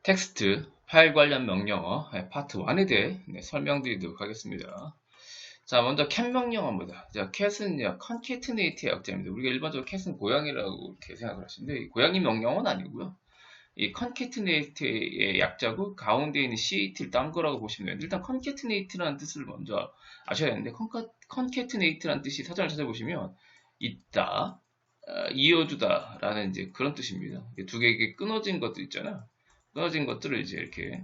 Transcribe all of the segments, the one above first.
텍스트 파일 관련 명령어 파트 1에 대해 설명드리도록 하겠습니다. 자, 먼저 cat 명령어입니다. 자, cat은요, concatenate의 약자입니다. 우리가 일반적으로 cat은 고양이라고 이렇게 생각을 하시는데, 이 고양이 명령어는 아니고요. 이 concatenate의 약자고, 가운데 있는 cat를 딴 거라고 보시면 돼요. 일단 concatenate라는 뜻을 먼저 아셔야 되는데, concatenate라는 뜻이 사전을 찾아보시면, 있다, 이어주다 라는 이제 그런 뜻입니다. 두 개의 끊어진 것들 있잖아요. 끊어진 것들을 이제 이렇게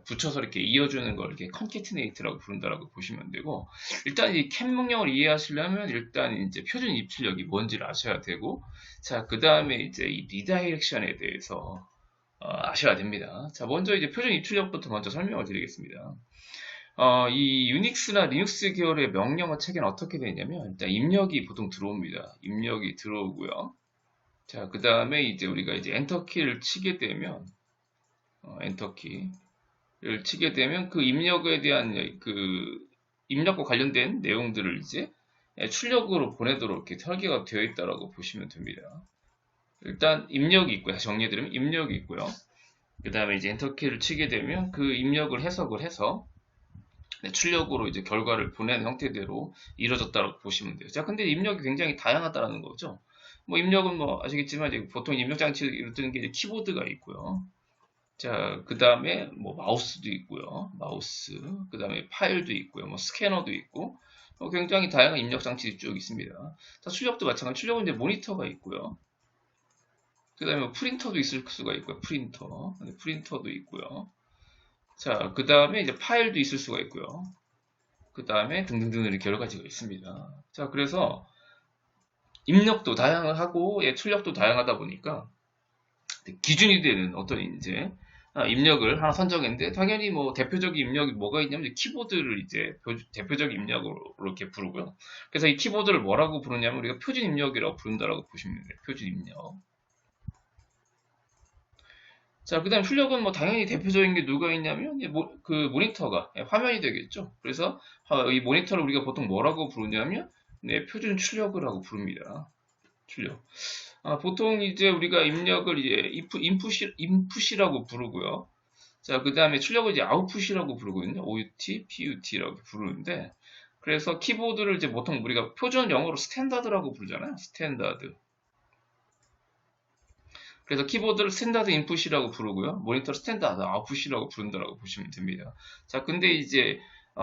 붙여서 이렇게 이어주는 걸 이렇게 concatenate라고 부른다라고 보시면 되고, 일단 이 cat 명령을 이해하시려면 일단 이제 표준 입출력이 뭔지를 아셔야 되고, 자, 그 다음에 이제 이 리다이렉션에 대해서 아셔야 됩니다. 자, 먼저 이제 표준 입출력부터 먼저 설명을 드리겠습니다. 이 유닉스나 리눅스 계열의 명령어 체계는 어떻게 되냐면, 일단 입력이 보통 들어옵니다. 입력이 들어오고요. 자, 그 다음에 이제 우리가 이제 엔터키를 치게 되면, 엔터키를 치게 되면 그 입력에 대한 그 입력과 관련된 내용들을 이제 출력으로 보내도록 이렇게 설계가 되어 있다고 보시면 됩니다. 일단 입력이 있고요. 정리해드리면 입력이 있고요. 그 다음에 이제 엔터키를 치게 되면 그 입력을 해석을 해서 출력으로 이제 결과를 보내는 형태대로 이루어졌다고 보시면 돼요. 자, 근데 입력이 굉장히 다양하다는 거죠. 뭐 입력은 뭐 아시겠지만 이제 보통 입력 장치를 뜨는 게 이제 키보드가 있고요. 자, 그 다음에 뭐 마우스도 있고요. 마우스, 그 다음에 파일도 있고요. 뭐 스캐너도 있고, 굉장히 다양한 입력 장치들이 쭉 있습니다. 자, 출력도 마찬가지. 출력은 이제 모니터가 있고요. 그 다음에 프린터도 있을 수가 있고요. 프린터도 있고요. 자, 그 다음에 이제 파일도 있을 수가 있고요. 그 다음에 등등등 이렇게 여러 가지가 있습니다. 자, 그래서 입력도 다양하고 출력도 다양하다 보니까 기준이 되는 어떤 이제 입력을 하나 선정했는데, 당연히 뭐 대표적인 입력이 뭐가 있냐면 키보드를 이제 대표적인 입력으로 이렇게 부르고요. 그래서 이 키보드를 뭐라고 부르냐면 우리가 표준 입력이라고 부른다라고 보시면 돼요. 표준 입력. 자, 그 다음 출력은 뭐 당연히 대표적인 게 누가 있냐면 그 모니터가 화면이 되겠죠. 그래서 이 모니터를 우리가 보통 뭐라고 부르냐면 표준 출력이라고 부릅니다. 출력. 보통 이제 우리가 입력을 이제 인풋이라고 부르고요. 자, 그 다음에 출력을 이제 아웃풋이라고 부르거든요. OUT, PUT라고 부르는데, 그래서 키보드를 이제 보통 우리가 표준 영어로 스탠다드라고 부르잖아요. 스탠다드. 그래서 키보드를 스탠다드 인풋이라고 부르고요. 모니터 스탠다드 아웃풋이라고 부른다라고 보시면 됩니다. 자, 근데 이제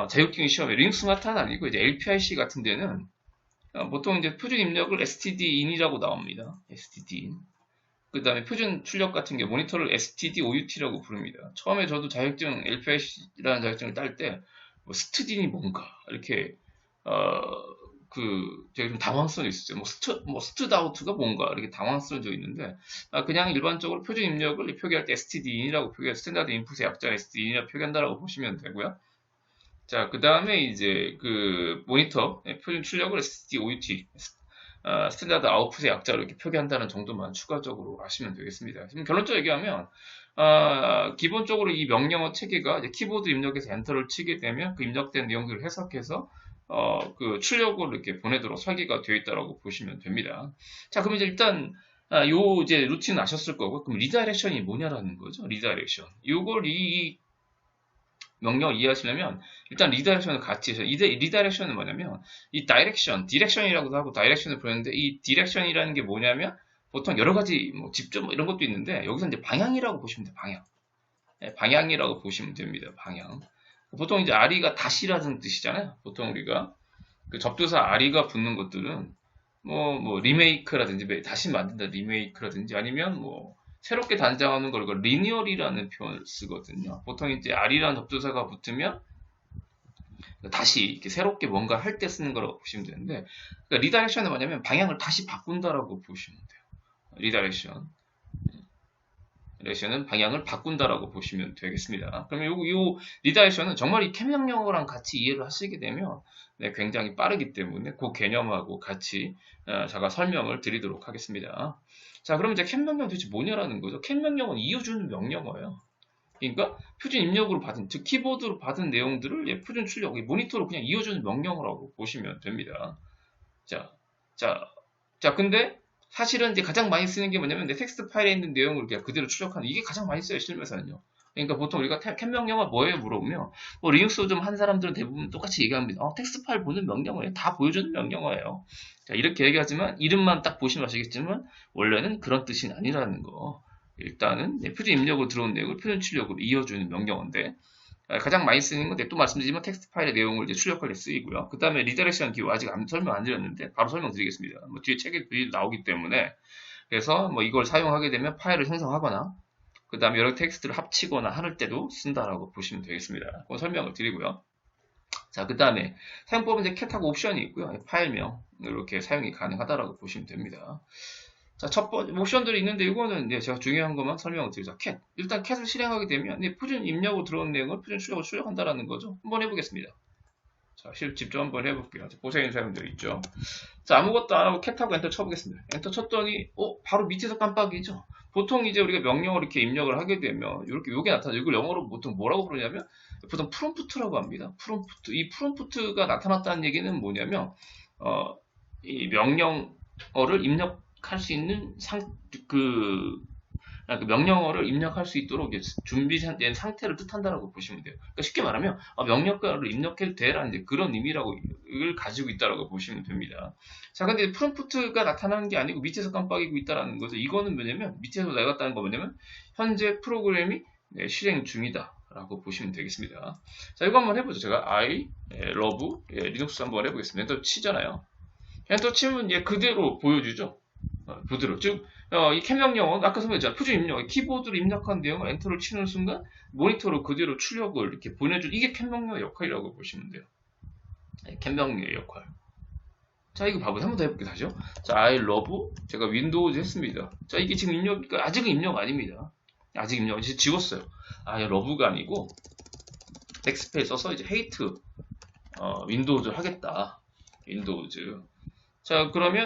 자격증 시험에 리눅스 마트는 아니고 이제 LPIC 같은 데는 보통 이제 표준 입력을 stdin이라고 나옵니다. stdin. 그 다음에 표준 출력 같은 게 모니터를 std-out라고 부릅니다. 처음에 저도 자격증 LPIC라는 자격증을 딸 때 뭐 stdin이 뭔가 이렇게 제가 좀 당황스러워 있었죠. 뭐 std-out가 뭔가 이렇게 당황스러워져 있는데, 그냥 일반적으로 표준 입력을 표기할 때 stdin이라고 표기해서 스탠다드 인풋의 약자 stdin이라고 표기한다라고 보시면 되고요. 자, 그 다음에 이제 그 모니터 표준 출력을 std-out 스탠다드 아웃풋의 약자로 이렇게 표기한다는 정도만 추가적으로 아시면 되겠습니다. 지금 결론적으로 얘기하면 기본적으로 이 명령어 체계가 이제 키보드 입력에서 엔터를 치게 되면 그 입력된 내용들을 해석해서 그 출력으로 이렇게 보내도록 설계가 되어 있다고 보시면 됩니다. 자, 그럼 이제 일단 요 이제 루틴 아셨을 거고, 그럼 리다이렉션이 뭐냐라는 거죠. 리다이렉션. 요걸 이 명령을 이해하시려면 일단 리다이렉션을 같이 해서, 리다이렉션은 뭐냐면 이 디렉션이라고도 하고 다이렉션을 부르는데, 이 디렉션이라는 게 뭐냐면 보통 여러 가지 뭐 직접 이런 것도 있는데, 여기서 이제 방향이라고 보시면 돼요. 방향. 방향이라고 보시면 됩니다. 방향. 보통 이제 아리가 다시라는 뜻이잖아요. 보통 우리가 그 접두사 아리가 붙는 것들은 뭐 리메이크라든지 다시 만든다 리메이크라든지, 아니면 뭐 새롭게 단장하는 걸 리니얼이라는 표현을 쓰거든요. 보통 이제 R이라는 접두사가 붙으면 다시 이렇게 새롭게 뭔가 할 때 쓰는 거라고 보시면 되는데, 그러니까 리다이렉션은 뭐냐면 방향을 다시 바꾼다라고 보시면 돼요. 리다이렉션은 방향을 바꾼다라고 보시면 되겠습니다. 그러면 요 리다이렉션은 정말 이 cat 명령어랑 같이 이해를 하시게 되면 굉장히 빠르기 때문에 그 개념하고 같이 제가 설명을 드리도록 하겠습니다. 자, 그럼 이제 cat 명령 도대체 뭐냐라는 거죠. cat 명령은 이어주는 명령어예요. 그러니까 표준 입력으로 받은, 즉 키보드로 받은 내용들을 표준 출력, 모니터로 그냥 이어주는 명령어라고 보시면 됩니다. 근데 사실은 이제 가장 많이 쓰는 게 뭐냐면 텍스트 파일에 있는 내용을 그냥 그대로 출력하는, 이게 가장 많이 써요, 실무에서는요. 그러니까 보통 우리가 cat 명령어 뭐예요? 물어보면 뭐 리눅스 좀 한 사람들은 대부분 똑같이 얘기합니다. 텍스트 파일 보는 명령어예요. 다 보여주는 명령어예요. 자, 이렇게 얘기하지만 이름만 딱 보시면 아시겠지만 원래는 그런 뜻이 아니라는 거. 일단은 표준 입력으로 들어온 내용을 표준 출력으로 이어주는 명령어인데 가장 많이 쓰는 건 또 말씀드리지만 텍스트 파일의 내용을 이제 출력할 때 쓰이고요. 그 다음에 리다렉션 기호 아직 설명 안 드렸는데 바로 설명드리겠습니다. 뭐 뒤에 책에 나오기 때문에 그래서 뭐 이걸 사용하게 되면 파일을 생성하거나 그 다음에 여러 텍스트를 합치거나 할 때도 쓴다라고 보시면 되겠습니다. 그건 설명을 드리고요. 자, 그 다음에 사용법은 이제 캣하고 옵션이 있고요. 파일명 이렇게 사용이 가능하다라고 보시면 됩니다. 자, 첫 번째 옵션들이 있는데 이거는 이제 제가 중요한 것만 설명을 드리자. 캣. 일단 캣을 실행하게 되면 표준 입력으로 들어온 내용을 표준 출력으로 출력한다라는 거죠. 한번 해보겠습니다. 자, 직접 한번 해볼게요. 보시는 사람들 있죠. 자, 아무것도 안 하고 캣하고 엔터 쳐보겠습니다. 엔터 쳤더니 바로 밑에서 깜빡이죠. 보통 이제 우리가 명령어를 이렇게 입력을 하게 되면 이렇게 요게 나타나요. 이걸 영어로 보통 뭐라고 부르냐면 보통 프롬프트라고 합니다. 프롬프트. 이 프롬프트가 나타났다는 얘기는 뭐냐면 이 명령어를 입력할 수 있는 그 명령어를 입력할 수 있도록 준비된 상태를 뜻한다라고 보시면 돼요. 그러니까 쉽게 말하면 명령어를 입력해도 되라는 이제 그런 의미라고 을 가지고 있다라고 보시면 됩니다. 자, 근데 프롬프트가 나타나는 게 아니고 밑에서 깜빡이고 있다라는 거죠. 이거는 뭐냐면 밑에서 나갔다는 거 뭐냐면 현재 프로그램이 실행 중이다라고 보시면 되겠습니다. 자, 이거 한번 해보죠. 제가 I love 리눅스 한번 해보겠습니다. 엔터 치잖아요. 엔터 치면 얘 그대로 보여주죠. 그대로 즉 이 캣 명령어 아까 설명했잖아요. 표준 입력 키보드로 입력한 내용을 엔터를 치는 순간 모니터로 그대로 출력을 이렇게 보내준 이게 캣 명령어 역할이라고 보시면 돼요. 캣 명령어의 역할. 자, 이거 봐보세요. 한번 더 해볼게요. 다시요. 자, I love 제가 윈도우즈 했습니다. 자, 이게 지금 입력 아직은 입력 아닙니다. 아직 입력 이제 지웠어요. I love가 아니고 백스페이스 써서 이제 hate 윈도우즈 하겠다. 윈도우즈. 자, 그럼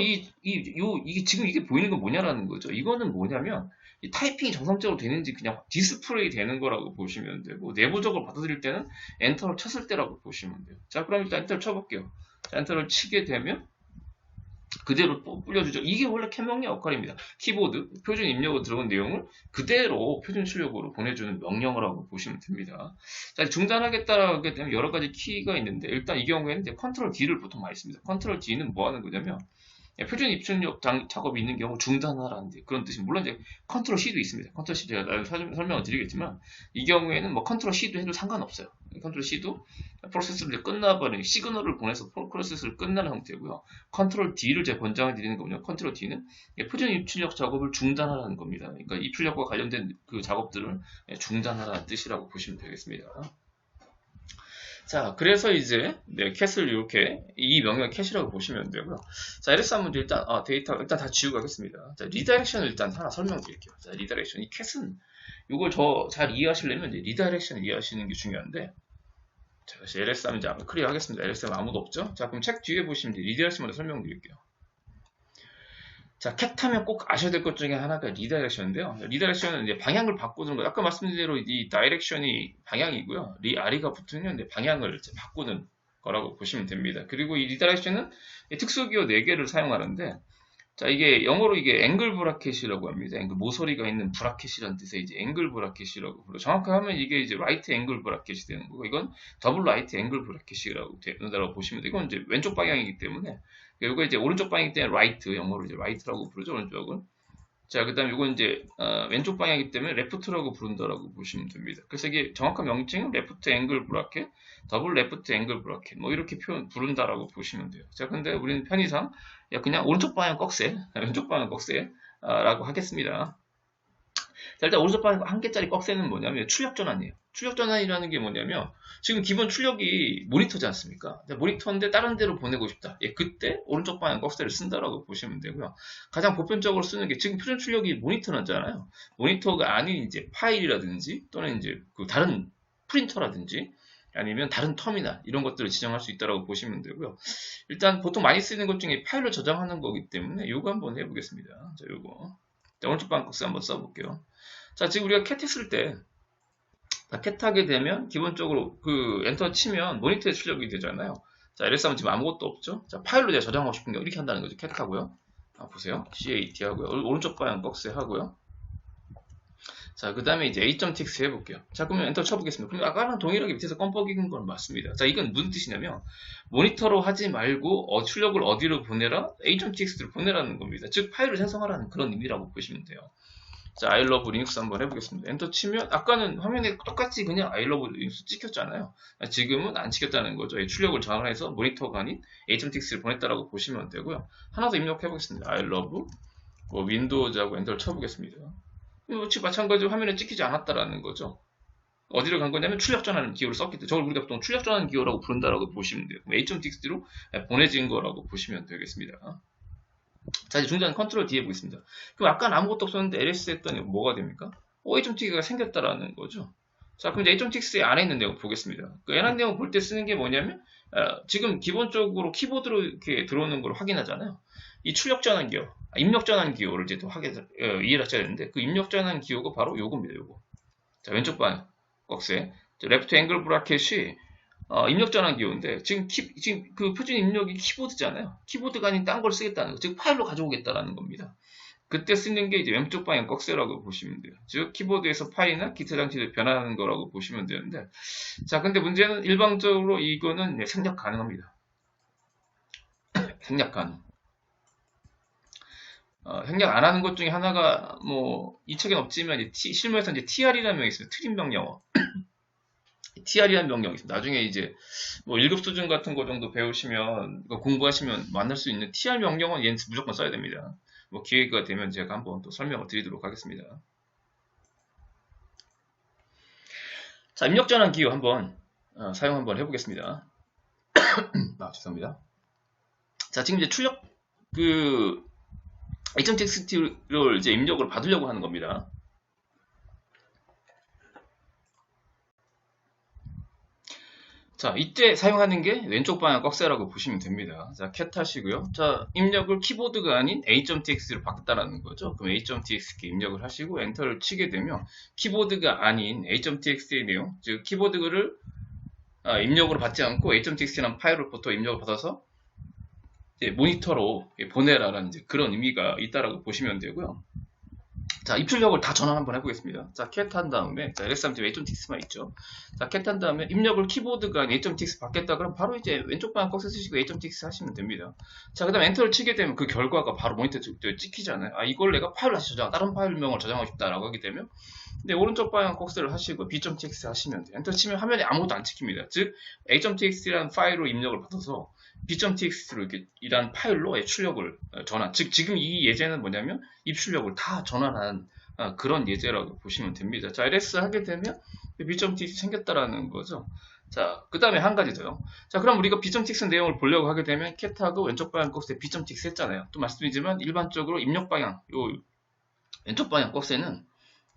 이게 지금 이게 보이는 건 뭐냐라는 거죠. 이거는 뭐냐면, 이 타이핑이 정상적으로 되는지 그냥 디스플레이 되는 거라고 보시면 되고, 내부적으로 받아들일 때는 엔터를 쳤을 때라고 보시면 돼요. 자, 그럼 일단 엔터를 쳐볼게요. 자, 엔터를 치게 되면, 그대로 뿌려주죠. 이게 원래 캣 명령 역할입니다. 키보드, 표준 입력으로 들어온 내용을 그대로 표준 출력으로 보내주는 명령어라고 보시면 됩니다. 자, 중단하겠다라고 하게 되면 여러 가지 키가 있는데, 일단 이 경우에는 이제 컨트롤 D를 보통 많이 씁니다. 컨트롤 D는 뭐 하는 거냐면, 표준 입출력 작업이 있는 경우 중단하라는 그런 뜻이 물론 이제 컨트롤 C도 있습니다. 컨트롤 C 제가 나중에 설명을 드리겠지만 이 경우에는 뭐 컨트롤 C도 해도 상관없어요. 컨트롤 C도 프로세스를 끝나버리는 시그널을 보내서 프로세스를 끝나는 형태고요. 컨트롤 D를 제가 권장을 드리는 거군요. 컨트롤 D는 표준 입출력 작업을 중단하라는 겁니다. 그러니까 입출력과 관련된 그 작업들을 중단하라는 뜻이라고 보시면 되겠습니다. 자, 그래서 이제 캣을 이렇게 이 명령을 캣이라고 보시면 되고요. 자, LS 한번 일단 데이터 일단 다 지우고 하겠습니다. 자, 리다이렉션을 일단 하나 설명드릴게요. 자, 리다이렉션 이 캣은 이걸 잘 이해하시려면 이제 리다이렉션을 이해하시는 게 중요한데, 자, 다시 LS 하면 이제 클리어 하겠습니다. LS 하면 아무도 없죠? 자, 그럼 책 뒤에 보시면 이제 리다이렉션 먼저 설명드릴게요. 자, 캣 하면 꼭 아셔야 될 것 중에 하나가 리다이렉션인데요. 리다이렉션은 이제 방향을 바꾸는 거. 아까 말씀드린 대로 이 다이렉션이 방향이고요. 아리가 붙으면 이제 방향을 이제 바꾸는 거라고 보시면 됩니다. 그리고 이 리다이렉션은 특수기호 4개를 사용하는데, 자, 이게 영어로 이게 앵글 브라켓이라고 합니다. 앵글, 모서리가 있는 브라켓이라는 뜻의 이제 앵글 브라켓이라고 불러. 정확하게 하면 이게 이제 라이트 앵글 브라켓이 되는 거고, 이건 더블 라이트 앵글 브라켓이라고 된다고 보시면 돼요. 이건 이제 왼쪽 방향이기 때문에, 이거 이제 오른쪽 방향이기 때문에 라이트, 영어로 이제 라이트라고 부르죠, 오른쪽은. 자, 그 다음에 이건 이제 왼쪽 방향이기 때문에 레프트라고 부른다라고 보시면 됩니다. 그래서 이게 정확한 명칭은 레프트 앵글 브라켓, 더블 레프트 앵글 브라켓, 뭐 이렇게 부른다라고 보시면 돼요. 자, 근데 우리는 편의상 그냥 오른쪽 방향 꺽쇠, 왼쪽 방향 꺽쇠라고 하겠습니다. 자, 일단 오른쪽 방향 한 개짜리 꺽쇠는 뭐냐면 출력 전환이에요. 출력 전환이라는 게 뭐냐면 지금 기본 출력이 모니터지 않습니까? 모니터인데 다른 데로 보내고 싶다. 그때 오른쪽 방향 꺽쇠를 쓴다라고 보시면 되고요. 가장 보편적으로 쓰는 게 지금 표준 출력이 모니터잖아요. 모니터가 아닌 이제 파일이라든지 또는 이제 그 다른 프린터라든지 아니면 다른 터미널 이런 것들을 지정할 수 있다고 보시면 되고요. 일단 보통 많이 쓰는 것 중에 파일로 저장하는 거기 때문에 이거 한번 해보겠습니다. 자, 요거. 자, 오른쪽 방향 꺽쇠 한번 써볼게요. 자, 지금 우리가 캣 했을 때 캣 하게 되면 기본적으로 그 엔터 치면 모니터에 출력이 되잖아요. 자, LS 하면 지금 아무것도 없죠. 자, 파일로 내가 저장하고 싶은 게 이렇게 한다는 거죠. 캣 하고요. 보세요. CAT 하고요. 오른쪽 방향 꺽쇠 하고요. 자, 그 다음에 이제 a.txt 해볼게요. 자, 그러면 엔터 쳐보겠습니다. 그럼 아까랑 동일하게 밑에서 껌뻑인 건 맞습니다. 자, 이건 무슨 뜻이냐면, 모니터로 하지 말고, 출력을 어디로 보내라? a.txt로 보내라는 겁니다. 즉, 파일을 생성하라는 그런 의미라고 보시면 돼요. 자, I love Linux 한번 해보겠습니다. 엔터 치면, 아까는 화면에 똑같이 그냥 I love Linux 찍혔잖아요. 지금은 안 찍혔다는 거죠. 출력을 전환해서 모니터가 아닌 a.txt를 보냈다라고 보시면 되고요. 하나 더 입력해보겠습니다. I love, 윈도우즈하고 엔터를 쳐보겠습니다. 역시 마찬가지로 화면에 찍히지 않았다라는 거죠. 어디로 간 거냐면 출력 전환 기호를 썼기 때문에 저걸 우리가 보통 출력 전환 기호라고 부른다라고 보시면 돼요. a.txt로 보내진 거라고 보시면 되겠습니다. 자, 이제 중간에 컨트롤 D 해보겠습니다. 그럼 아까는 아무것도 없었는데 ls 했더니 뭐가 됩니까? a.txt가 생겼다라는 거죠. 자, 그럼 이제 a.txt 안에 있는 내용 보겠습니다. 그 해당 내용 볼 때 쓰는 게 뭐냐면 지금 기본적으로 키보드로 이렇게 들어오는 걸 확인하잖아요. 이 출력 전환 기호, 입력 전환 기호를 이제 또 이해를 하셔야 되는데 그 입력 전환 기호가 바로 요겁니다. 요거. 자, 왼쪽 방 꺽쇠 레프트 앵글 브라켓이 입력 전환 기호인데 지금 그 표준 입력이 키보드잖아요. 키보드가 아닌 딴 걸 쓰겠다는 거, 즉 파일로 가져오겠다라는 겁니다. 그때 쓰는 게 이제 왼쪽 방향 꺽쇠라고 보시면 돼요. 즉 키보드에서 파일이나 기타 장치를 변환하는 거라고 보시면 되는데, 자, 근데 문제는 일반적으로 이거는 생략 가능합니다. 생략 가능. 생략 안 하는 것 중에 하나가 이 책엔 없지만 이제 실무에서 이제 TR이라는 명이 있어요. 트림 명령어. TR이라는 명령이 있어요. 나중에 이제 1급 수준 같은 거 정도 배우시면 공부하시면 만날 수 있는 TR 명령어는 얘는 무조건 써야 됩니다. 기회가 되면 제가 한번 또 설명을 드리도록 하겠습니다. 자, 입력 전환 기호 한번 사용 한번 해보겠습니다. 죄송합니다. 자, 지금 이제 출력 a.txt를 이제 입력을 받으려고 하는 겁니다. 자, 이때 사용하는 게 왼쪽 방향 꺽쇠라고 보시면 됩니다. 자, cat 하시고요. 자, 입력을 키보드가 아닌 a.txt로 바꿨다라는 거죠. 그럼 a.txt 입력을 하시고 엔터를 치게 되면 키보드가 아닌 a.txt의 내용, 즉 키보드를 입력으로 받지 않고 a.txt라는 파일을 보통 입력을 받아서 모니터로 보내라라는 그런 의미가 있다라고 보시면 되고요. 자, 입출력을 다 전환 한번 해보겠습니다. 자, cat 한 다음에, 자, ls3 a.txt만 있죠. 자, cat 한 다음에 입력을 키보드가 a.txt 받겠다 그럼 바로 이제 왼쪽 방향 꺽쇠 쓰시고 a.txt 하시면 됩니다. 자, 그 다음에 엔터를 치게 되면 그 결과가 바로 모니터에 찍히잖아요. 이걸 내가 파일로 다시 다른 파일명을 저장하고 싶다라고 하게 되면, 근데 오른쪽 방향 꺽쇠를 하시고 b.txt 하시면 돼요. 엔터 치면 화면에 아무것도 안 찍힙니다. 즉, a.txt라는 파일로 입력을 받아서 b.txt로 이란 파일로 출력을 전환. 즉, 지금 이 예제는 뭐냐면 입출력을 다 전환한 그런 예제라고 보시면 됩니다. 자, ls 하게 되면 b.txt 생겼다라는 거죠. 자, 그 다음에 한 가지 더요. 자, 그럼 우리가 b.txt 내용을 보려고 하게 되면 cat하고 왼쪽 방향 꺽쇠 b.txt 했잖아요. 또 말씀드리지만 일반적으로 입력 방향, 요 왼쪽 방향 꺽쇠는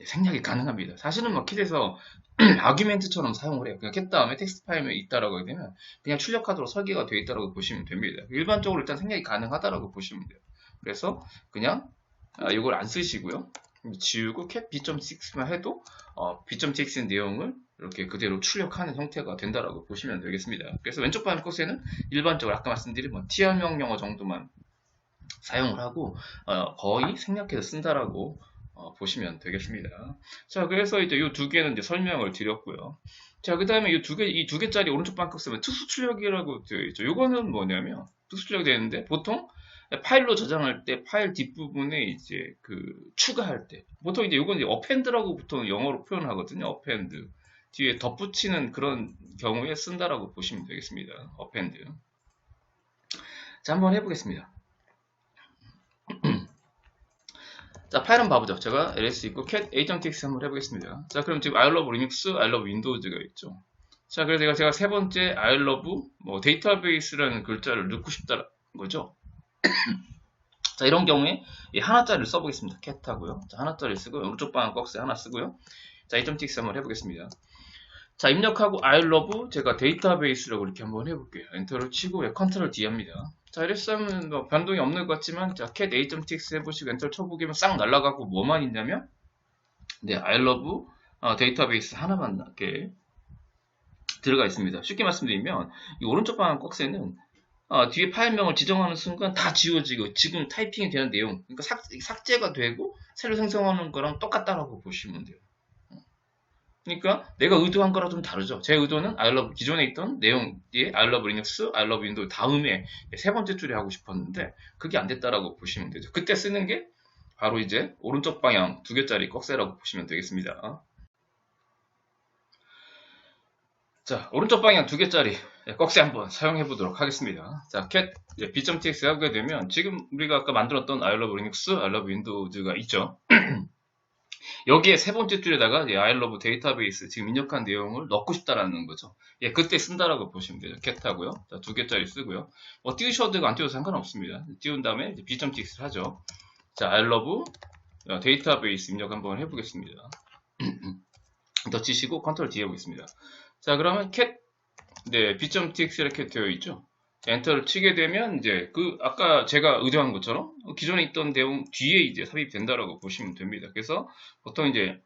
생략이 가능합니다. 사실은 캣에서 아규멘트처럼 사용을 해요. 그냥 캣 다음에 텍스트 파일이 있다라고 하게 되면 그냥 출력하도록 설계가 되어 있다라고 보시면 됩니다. 일반적으로 일단 생략이 가능하다라고 보시면 돼요. 그래서 그냥 이걸 안 쓰시고요. 지우고 cat b.txt만 해도 b.txt 내용을 이렇게 그대로 출력하는 형태가 된다라고 보시면 되겠습니다. 그래서 왼쪽 방향 꺽쇠는 일반적으로 아까 말씀드린 TR 명령어 정도만 사용을 하고 거의 생략해서 쓴다라고 보시면 되겠습니다. 자, 그래서 이제 이 두 개는 이제 설명을 드렸고요. 자, 그 다음에 이 두 개짜리 오른쪽 방향 꺽쇠는 특수 출력이라고 되어 있죠. 이거는 뭐냐면 특수 출력이 되는데 보통 파일로 저장할 때 파일 뒷부분에 이제 추가할 때 보통 이제 이건 이제 어펜드라고 보통 영어로 표현하거든요. 어펜드 뒤에 덧붙이는 그런 경우에 쓴다라고 보시면 되겠습니다. 어펜드. 자, 한번 해보겠습니다. 자, 파일 한번 봐보죠. 제가 ls 있고 cat a.txt 한번 해보겠습니다. 자, 그럼 지금 I love Linux, I love Windows가 있죠. 자, 그래서 제가 세 번째 I love 데이터베이스라는 글자를 넣고 싶다는 거죠. 자, 이런 경우에 하나짜리를 써보겠습니다. cat 하고요. 자, 하나짜리 쓰고 오른쪽 방향 꺽쇠 하나 쓰고요. 자, a.txt 한번 해보겠습니다. 자, 입력하고 I love 제가 데이터베이스라고 이렇게 한번 해볼게요. 엔터를 치고 컨트롤 D 합니다. 자, LS하면 변동이 없는 것 같지만, 자, cat a.txt 해보시고 엔터를 쳐보기면 싹 날아가고 뭐만 있냐면, I love 데이터베이스 하나만 이렇게 들어가 있습니다. 쉽게 말씀드리면, 이 오른쪽 방향 꺽쇠는 뒤에 파일명을 지정하는 순간 다 지워지고 지금 타이핑이 되는 내용, 그러니까 삭제가 되고 새로 생성하는 거랑 똑같다라고 보시면 돼요. 그러니까 내가 의도한 거랑 좀 다르죠. 제 의도는 기존에 있던 내용이 I love Linux, I love Windows 다음에 세 번째 줄에 하고 싶었는데 그게 안 됐다라고 보시면 되죠. 그때 쓰는 게 바로 이제 오른쪽 방향 두 개짜리 꺽쇠라고 보시면 되겠습니다. 자, 오른쪽 방향 두 개짜리 꺽쇠 한번 사용해 보도록 하겠습니다. 자, cat b.txt 하게 되면 지금 우리가 아까 만들었던 I love Linux, I love Windows가 있죠. 여기에 세 번째 줄에다가 I love database 지금 입력한 내용을 넣고 싶다라는 거죠. 예, 그때 쓴다라고 보시면 되죠. cat하고요. 자, 두 개짜리 쓰고요. 띄우셔도 되고 안 띄워도 상관없습니다. 띄운 다음에 b.tx를 하죠. 자, I love database 입력 한번 해보겠습니다. 더 치시고 컨트롤 D 해보겠습니다. 자, 그러면 cat b.tx 이렇게 되어 있죠. 엔터를 치게 되면 이제 아까 제가 의도한 것처럼 기존에 있던 내용 뒤에 이제 삽입된다라고 보시면 됩니다. 그래서 보통 이제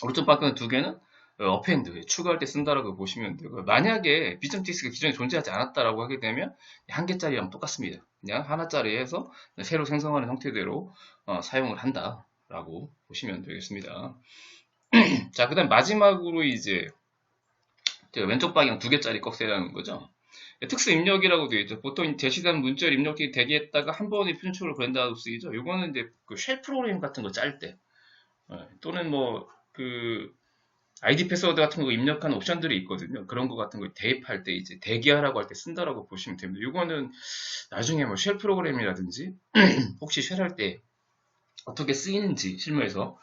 오른쪽 방향 두 개는 어펜드 추가할 때 쓴다라고 보시면 되고요. 만약에 b.tx가 기존에 존재하지 않았다라고 하게 되면 한 개짜리랑 똑같습니다. 그냥 하나짜리 해서 새로 생성하는 형태대로 사용을 한다라고 보시면 되겠습니다. 자, 그다음 마지막으로 이제 왼쪽 방향 두 개짜리 꺽쇠라는 거죠. 특수 입력이라고 되어 있죠. 보통 제시된 문자를 입력이 대기했다가 한 번에 편집으로 보낸다고 쓰이죠. 이거는 이제 쉘 프로그램 같은 거 짤 때, 또는 아이디 패스워드 같은 거 입력하는 옵션들이 있거든요. 그런 거 같은 거 대입할 때 이제 대기하라고 할 때 쓴다라고 보시면 됩니다. 이거는 나중에 쉘 프로그램이라든지 혹시 쉘 할 때 어떻게 쓰이는지 실무에서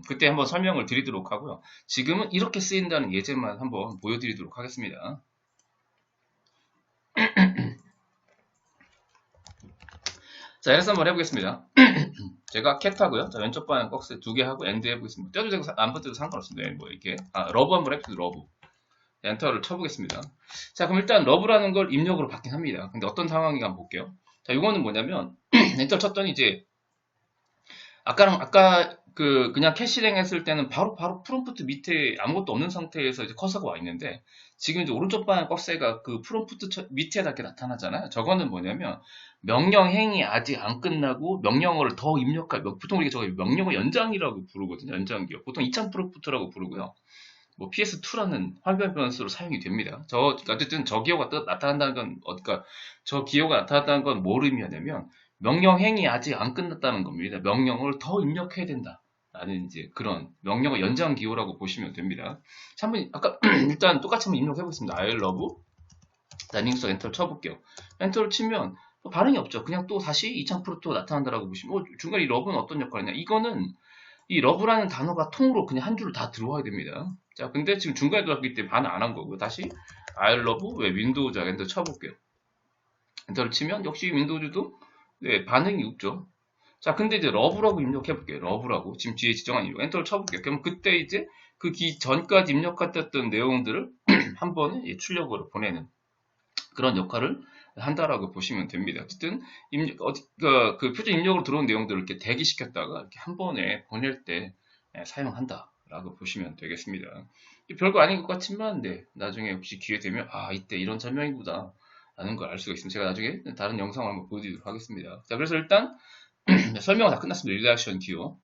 그때 한번 설명을 드리도록 하고요. 지금은 이렇게 쓰인다는 예제만 한번 보여드리도록 하겠습니다. 자, 이래서 한번 해보겠습니다. 제가 cat 하고요. 자, 왼쪽 방향 꺽쇠 두 개 하고 end 해보겠습니다. 떼도 되고 안 떼도 상관없습니다. 뭐 이렇게 러브 한번 해보세요. 러브. 엔터를 쳐보겠습니다. 자, 그럼 일단 러브라는 걸 입력으로 받긴 합니다. 근데 어떤 상황인가 한번 볼게요. 자, 이거는 뭐냐면 엔터 쳤더니 이제 아까 그냥 캐시링 했을 때는 바로 프롬프트 밑에 아무것도 없는 상태에서 이제 커서가 와 있는데 지금 이제 오른쪽 방향 꺽쇠가 그 프롬프트 밑에다 이렇게 나타나잖아요. 저거는 뭐냐면 명령 행위 아직 안 끝나고 명령어를 더 입력할 보통 우리가 저거 명령어 연장이라고 부르거든요. 연장기호. 보통 2000 프롬프트라고 부르고요. 뭐 PS2라는 활발 변수로 사용이 됩니다. 어쨌든 저 기호가 나타난다는 건, 그러니까 저 기호가 나타났다는 건 뭘 의미하냐면 명령 행위 아직 안 끝났다는 겁니다. 명령을 더 입력해야 된다. 라는 이제 그런 명령어 연장 기호라고 보시면 됩니다. 자, 한번 아까 일단 똑같이 한번 입력해 보겠습니다. I love 다이닝스 엔터를 쳐볼게요. 엔터를 치면 반응이 없죠. 그냥 또 다시 2000% 나타난다라고 보시면 중간에 이 러브는 어떤 역할이냐? 이거는 이 러브라는 단어가 통으로 그냥 한 줄로 다 들어와야 됩니다. 자, 근데 지금 중간에 들어왔기 때문에 반응 안 한 거고요. 다시 I love 윈도우즈 엔터 쳐볼게요. 엔터를 치면 역시 윈도우즈도 반응이 없죠. 자, 근데 이제 러브라고 입력해볼게요. 러브라고 지금 뒤에 지정한 이유 엔터를 쳐볼게요. 그럼 그때 이제 그 전까지 입력했던 내용들을 한 번에 출력으로 보내는 그런 역할을 한다라고 보시면 됩니다. 어쨌든 그 표준 입력으로 들어온 내용들을 이렇게 대기시켰다가 이렇게 한 번에 보낼 때 사용한다라고 보시면 되겠습니다. 별거 아닌 것 같지만 나중에 혹시 기회 되면 이때 이런 설명이구나 라는 걸 알 수가 있습니다. 제가 나중에 다른 영상을 한번 보여드리도록 하겠습니다. 자, 그래서 일단 설명은 다 끝났습니다. 리액션 기호.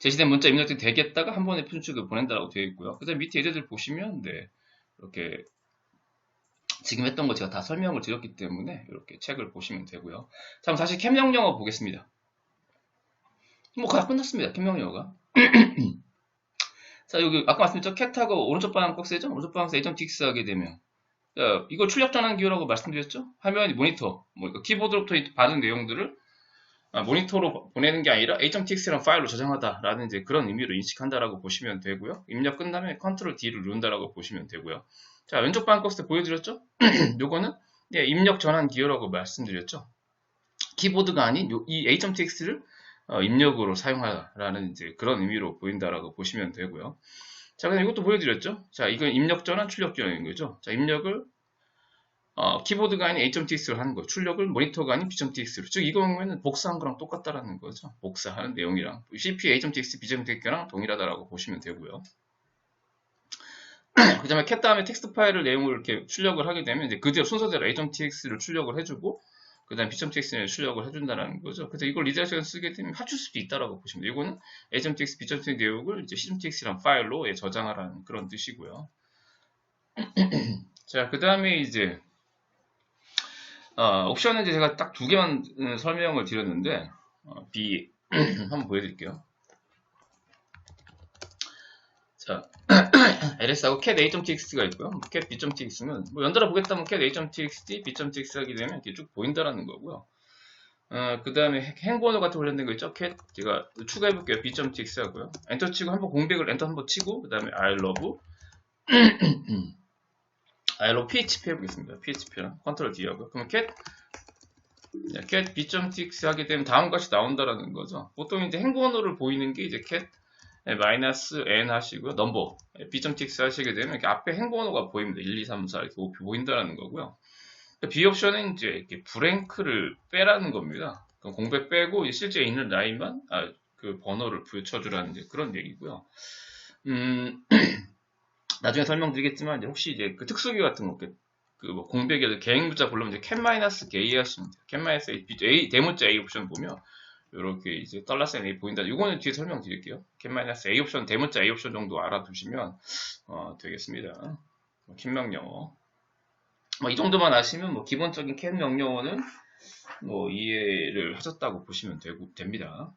제시된 문자 입력이 대기했다가 한 번에 편집을 보낸다라고 되어 있고요. 그 다음에 밑에 예제들 보시면 이렇게 지금 했던 거 제가 다 설명을 드렸기 때문에 이렇게 책을 보시면 되고요. 자, 그럼 다시 캠 명령어 보겠습니다. 다 끝났습니다. 캠 명령어가. 자, 여기 아까 말씀드렸죠? 캣하고 오른쪽 방향 꺽쇠죠? 오른쪽 방향 A.tx 하게 되면 이거 출력 전환 기호라고 말씀드렸죠? 화면 모니터, 키보드로부터 받은 내용들을 모니터로 보내는 게 아니라 A.tx라는 파일로 저장하다라는 이제 그런 의미로 인식한다라고 보시면 되고요. 입력 끝나면 컨트롤 D를 누른다라고 보시면 되고요. 자, 왼쪽 방향 꺽쇠 보여드렸죠? 요거는 입력 전환 기호라고 말씀드렸죠? 키보드가 아닌 이 A.tx를 입력으로 사용하라는 이제 그런 의미로 보인다라고 보시면 되고요. 자, 그럼 이것도 보여드렸죠? 자, 이건 입력 전환, 출력 전환인 거죠? 자, 입력을 키보드가 아닌 A.tx로 하는 거, 출력을 모니터가 아닌 B.tx로. 즉, 이거 보면은 복사한 거랑 똑같다라는 거죠. 복사하는 내용이랑 CPU A.tx, B.tx랑 동일하다라고 보시면 되고요. 그 다음에 cat 다음에 텍스트 파일을 내용을 이렇게 출력을 하게 되면 이제 그대로 순서대로 A.tx를 출력을 해주고 그 다음 B.tx는 출력을 해준다는 거죠. 그래서 이걸 리다이렉션 쓰게 되면 합칠 수도 있다라고 보시면 돼요. 이거는 A.tx, B.tx 내용을 이제 C.tx란 파일로 저장하라는 그런 뜻이고요. 자, 그 다음에 이제 옵션은 이제 제가 딱 두 개만 설명을 드렸는데 B 한번 보여드릴게요. 자, LS하고 cat A.txt가 있고요. cat B.tx는 뭐 연달아 보겠다면 cat A.txt, B.txt 하게 되면 이렇게 쭉 보인다라는 거고요. 그 다음에 행번호 같은 관련된 거 있죠? cat 제가 추가해 볼게요. B.txt 하고요. 엔터 치고 한번 공백을 엔터 한번 치고 그 다음에 I love PHP 해보겠습니다. PHP랑 컨트롤 D 하고요. 그러면 cat B.txt 하게 되면 다음 것이 나온다라는 거죠. 보통 이제 행번호를 보이는 게 이제 cat 마이너스 n 하시고요. 넘버 B.txt 하시게 되면 이렇게 앞에 행번호가 보입니다. 1, 2, 3, 4 이렇게 보인다라는 거고요. B 옵션은 이제 이렇게 브랭크를 빼라는 겁니다. 공백 빼고 실제 있는 라인만 그 번호를 붙여주라는 그런 얘기고요. 나중에 설명드리겠지만 이제 혹시 이제 그 특수기 같은 거 뭐 공백에 개행문자 보려면 이제 cat-k 하시면 돼요. cat-a 대문자 a 옵션 보면 이렇게 이제 $n 보인다. 이거는 뒤에 설명드릴게요. cat-a 옵션 대문자 a 옵션 정도 알아두시면 되겠습니다. cat 명령어. 이 정도만 아시면 뭐 기본적인 cat 명령어는 뭐 이해를 하셨다고 보시면 됩니다.